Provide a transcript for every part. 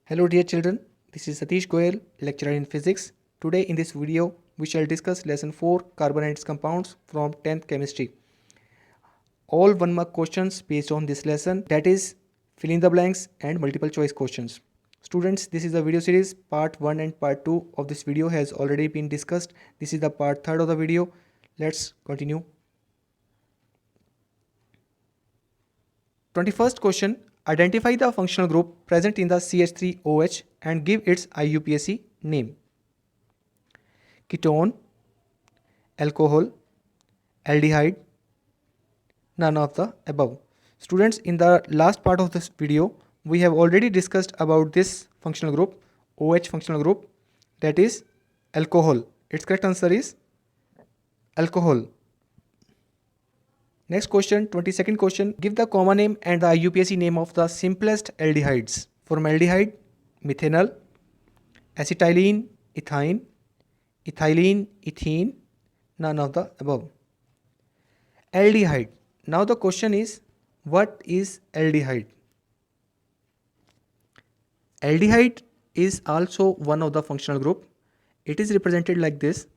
Hello dear children, this is Satish Goyal, lecturer in physics. Today in this video, we shall discuss lesson 4 carbon and its compounds from 10th chemistry. All 1 mark questions based on this lesson, that is fill in the blanks and multiple choice questions. Students, this is the video series. Part 1 and part 2 of this video has already been discussed. This is the part 3rd of the video. Let's continue. 21st question. Identify the functional group present in the CH3OH and give its IUPAC name. Ketone, alcohol, aldehyde, none of the above. Students, in the last part of this video, we have already discussed about this functional group, OH functional group, that is alcohol. Its correct answer is alcohol. Next question, 22nd question. Give the common name and the IUPAC name of the simplest aldehydes. Formaldehyde, methanol, acetylene, ethine, ethylene, ethene, none of the above. Aldehyde. Now the question is, what is aldehyde? Aldehyde is also one of the functional group. It is represented like this,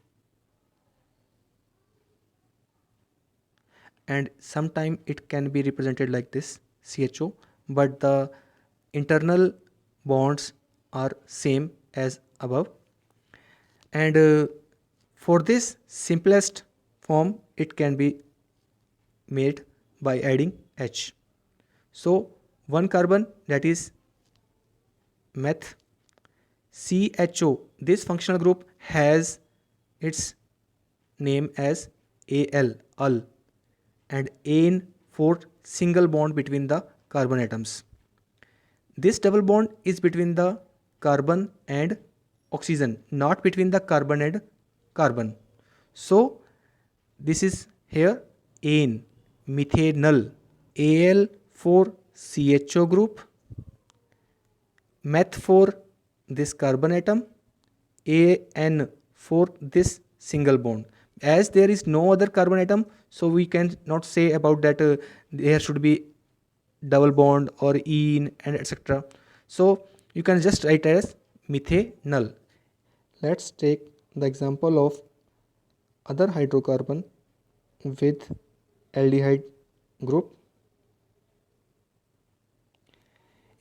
and sometime it can be represented like this, CHO, but the internal bonds are same as above. And for this simplest form, it can be made by adding H. So one carbon, that is meth. CHO, this functional group has its name as Al, and ane for single bond between the carbon atoms. This double bond is between the carbon and oxygen, not between the carbon and carbon. So this is here ane, methanol, Al for CHO group, meth for this carbon atom, An for this single bond. As there is no other carbon atom, so we can not say about that there should be double bond or ene and etc. So you can just write as methanol. Let's take the example of other hydrocarbon with aldehyde group.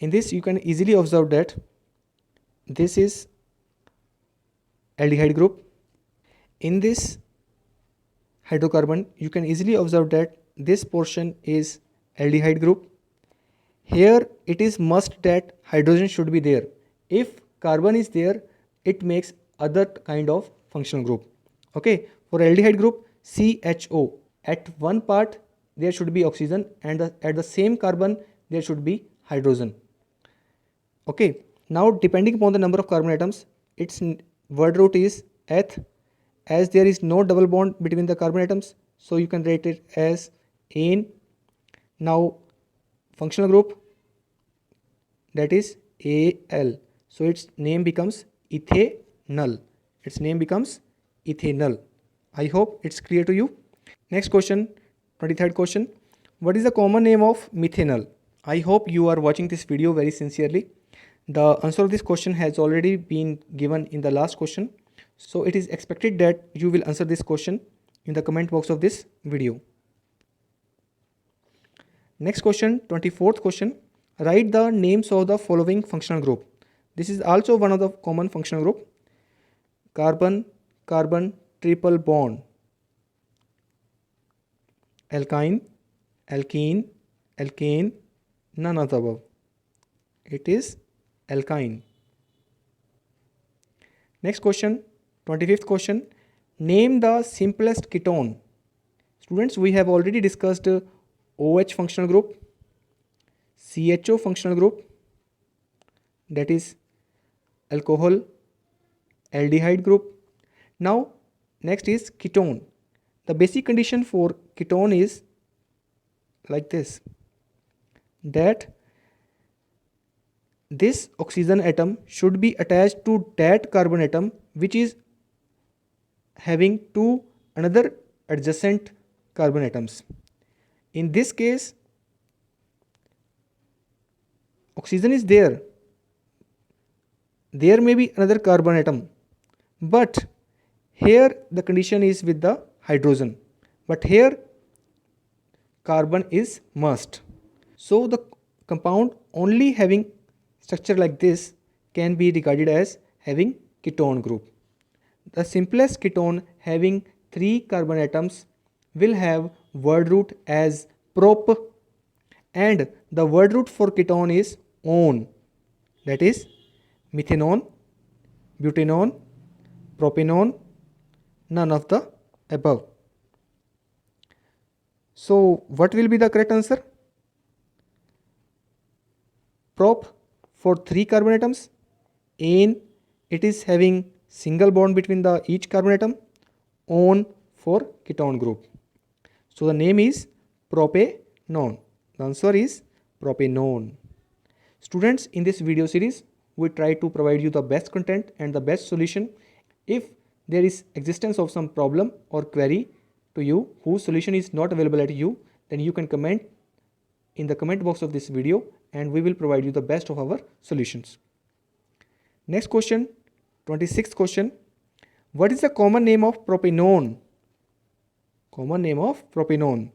In this you can easily observe that this is aldehyde group. In this hydrocarbon you can easily observe that this portion is aldehyde group. Here it is must that hydrogen should be there. If carbon is there, it makes other kind of functional group. Okay, for aldehyde group CHO, at one part there should be oxygen, and at the same carbon there should be hydrogen. Okay, now depending upon the number of carbon atoms, its word root is eth. As there is no double bond between the carbon atoms, so you can write it as ane. Now functional group, that is Al, so its name becomes ethanol. Its name becomes ethanol. I hope it's clear to you. Next question, 23rd question. What is the common name of methanol? I hope you are watching this video very sincerely. The answer of this question has already been given in the last question, so it is expected that you will answer this question in the comment box of this video. Next question, 24th question. Write the names of the following functional group. This is also one of the common functional group. Carbon, carbon, triple bond. Alkyne, alkene, alkane, none of the above. It is alkyne. Next question, 25th question. Name the simplest ketone. Students, we have already discussed OH functional group, CHO functional group, that is alcohol, aldehyde group. Now next is ketone. The basic condition for ketone is like this, that this oxygen atom should be attached to that carbon atom which is having two another adjacent carbon atoms. In this case, oxygen is there, there may be another carbon atom, but here the condition is with the hydrogen, but here carbon is must. So the compound only having structure like this can be regarded as having ketone group. The simplest ketone having 3 carbon atoms will have word root as prop, and the word root for ketone is on, that is methanol, butanol, propanol, none of the above. So what will be the correct answer? Prop for 3 carbon atoms, ane it is having single bond between the each carbon atom, on for ketone group. So the name is propanone. The answer is propanone. Students, in this video series we try to provide you the best content and the best solution. If there is existence of some problem or query to you whose solution is not available at you, then you can comment in the comment box of this video and we will provide you the best of our solutions. Next question, 26th question. What is the common name of propanone? Common name of propanone: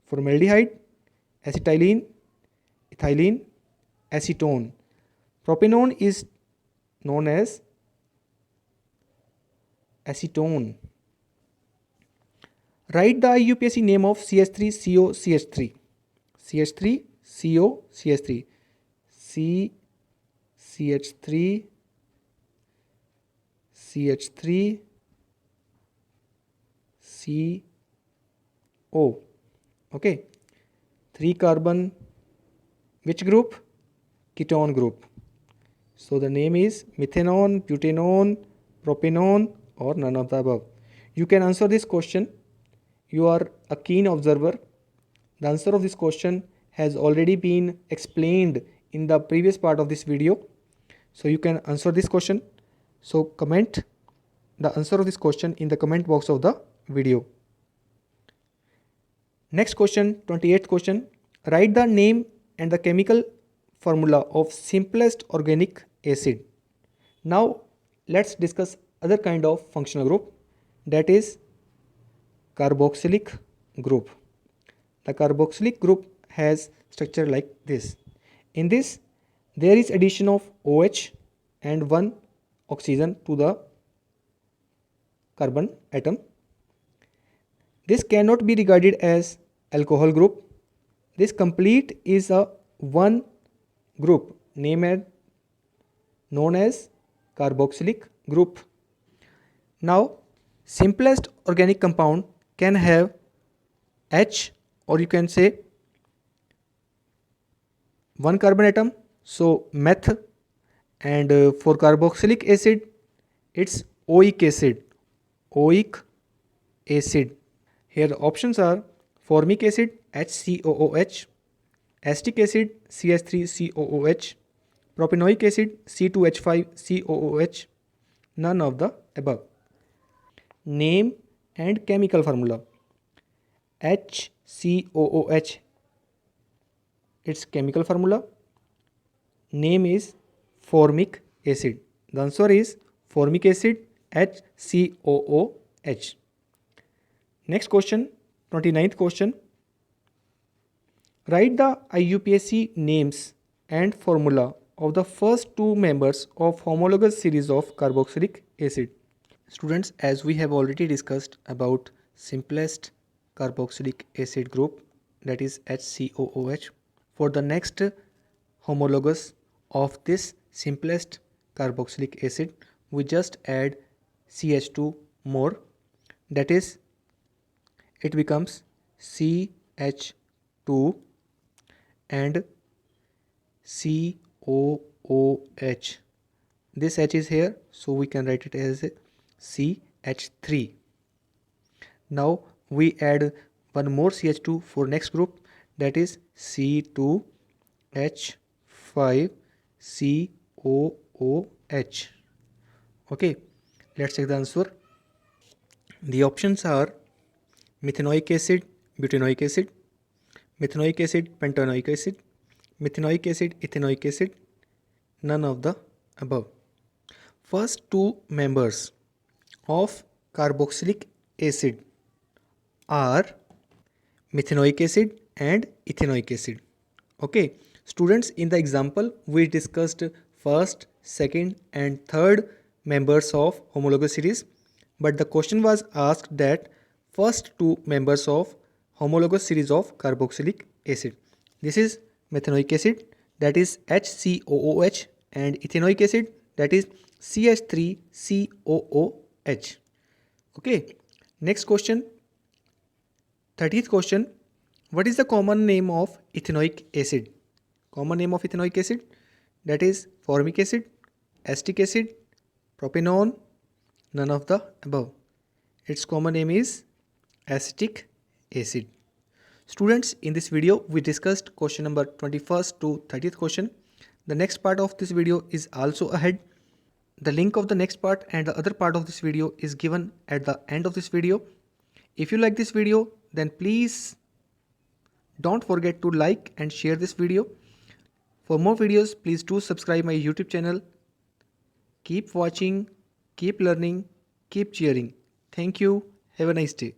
formaldehyde, acetylene, ethylene, acetone. Propanone is known as acetone. Write the IUPAC name of CH3COCH3. CH3COCH3. CH3 CH3 CO. Okay, 3 carbon, which group? Ketone group. So the name is methanol, butanol, propanone, or none of the above. You can answer this question. You are a keen observer. The answer of this question has already been explained in the previous part of this video. So you can answer this question. So comment the answer of this question in the comment box of the video. Next question, 28th question. Write the name and the chemical formula of simplest organic acid. Now let's discuss other kind of functional group, that is carboxylic group. The carboxylic group has structure like this. In this there is addition of OH and one oxygen to the carbon atom. This cannot be regarded as alcohol group. This complete is a one group known as carboxylic group. Now simplest organic compound can have H, or you can say one carbon atom, so meth, and for carboxylic acid it's oic acid. Here the options are formic acid HCOOH, acetic acid CH3COOH, propanoic acid C2H5COOH, none of the above. Name and chemical formula. HCOOH, its chemical formula, name is formic acid. The answer is formic acid HCOOH. Next question, 29th question. Write the IUPAC names and formula of the first 2 members of homologous series of carboxylic acid. Students, as we have already discussed about simplest carboxylic acid group, that is HCOOH, for the next homologous of this simplest carboxylic acid we just add CH2 more, that is it becomes CH2 and COOH. This H is here, so we can write it as CH3. Now we add one more CH2 for next group, that is C2H5COOH. Okay, let's check the answer. The options are methanoic acid, butanoic acid, methanoic acid, pentanoic acid, methanoic acid, ethanoic acid, none of the above. first two members of carboxylic acid are methanoic acid and ethanoic acid. Okay, students, in the example we discussed first, second and third members of homologous series, but the question was asked that first two members of homologous series of carboxylic acid. This is methanoic acid, that is HCOOH, and ethanoic acid, that is CH3COOH. Okay, next question, 30th question. What is the common name of ethanoic acid? Common name of ethanoic acid, that is formic acid, acetic acid, propanone, none of the above. Its common name is acetic acid. Students, in this video we discussed question number 21st to 30th question. The next part of this video is also ahead. The link of the next part and the other part of this video is given at the end of this video. If you like this video, then please don't forget to like and share this video. For more videos, please do subscribe my YouTube channel. Keep watching, keep learning, keep cheering. Thank you. Have a nice day.